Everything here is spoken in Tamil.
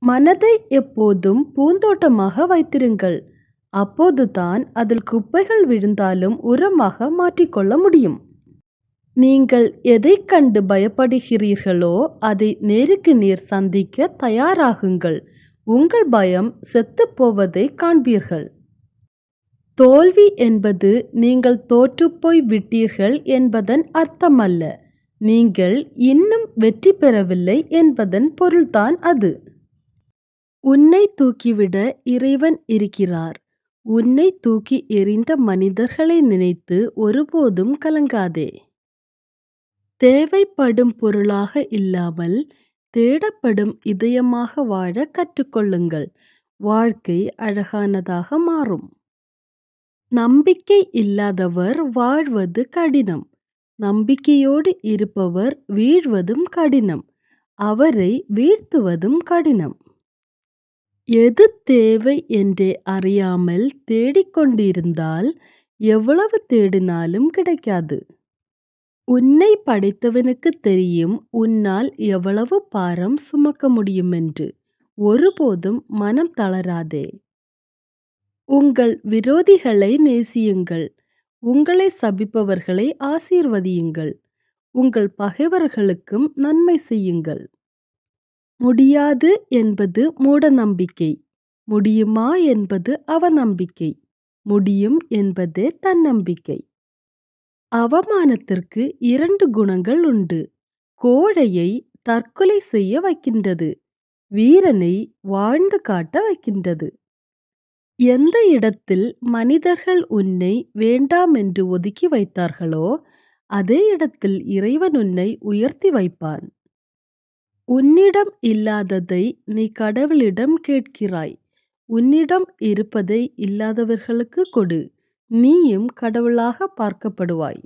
மனதை எப்போதும் பூந்தோட்டமாக வைத்திருங்கள். அப்போதுதான் அதில் குப்பைகள் விழுந்தாலும் உரமாக மாற்றிக்கொள்ள முடியும். நீங்கள் எதைக் கண்டு பயப்படுகிறீர்களோ அதை நேருக்கு நேர் சந்திக்க தயாராகுங்கள். உங்கள் பயம் செத்துப் போவதைக் காண்பீர்கள். தோல்வி என்பது நீங்கள் தோற்றுப்போய் விட்டீர்கள் என்பதன் அர்த்தமல்ல. நீங்கள் இன்னும் வெற்றி பெறவில்லை என்பதன் பொருள்தான் அது. உன்னை தூக்கிவிட இறைவன் இருக்கிறார். உன்னை தூக்கி எறிந்த மனிதர்களை நினைத்து ஒருபோதும் கலங்காதே. தேவைப்படும் பொருளாக இல்லாமல் தேடப்படும் இதயமாக வாழ கற்றுக்கொள்ளுங்கள். வாழ்க்கை அழகானதாக மாறும். நம்பிக்கை இல்லாதவர் வாழ்வது கடினம். நம்பிக்கையோடு இருப்பவர் வீழ்வதும் கடினம். அவரை வீழ்த்துவதும் கடினம். எது தேவை என்றே அறியாமல் தேடிக்கொண்டிருந்தால் எவ்வளவு தேடினாலும் கிடைக்காது. உன்னை படைத்தவனுக்கு தெரியும் உன்னால் எவ்வளவு பாரம் சுமக்க முடியும் என்று. ஒருபோதும் மனம் தளராதே. உங்கள் விரோதிகளை நேசியுங்கள். உங்களை சபிப்பவர்களை ஆசீர்வதியுங்கள். உங்கள் பகைவர்களுக்கும் நன்மை செய்யுங்கள். முடியாது என்பது மூடநம்பிக்கை. முடியுமா என்பது அவநம்பிக்கை. முடியும் என்பதே தன்னம்பிக்கை. அவமானத்திற்கு 2 குணங்கள் உண்டு. கோழையை தற்கொலை செய்ய வைக்கின்றது. வீரனை வாழ்ந்து காட்ட வைக்கின்றது. எந்த இடத்தில் மனிதர்கள் உன்னை வேண்டாம் என்று ஒதுக்கி வைத்தார்களோ அதே இடத்தில் இறைவன் உன்னை உயர்த்தி வைப்பான். உன்னிடம் இல்லாததை நீ கடவுளிடம் கேட்கிறாய். உன்னிடம் இருப்பதை இல்லாதவர்களுக்கு கொடு. நீயும் கடவுளாக பார்க்கப்படுவாய்.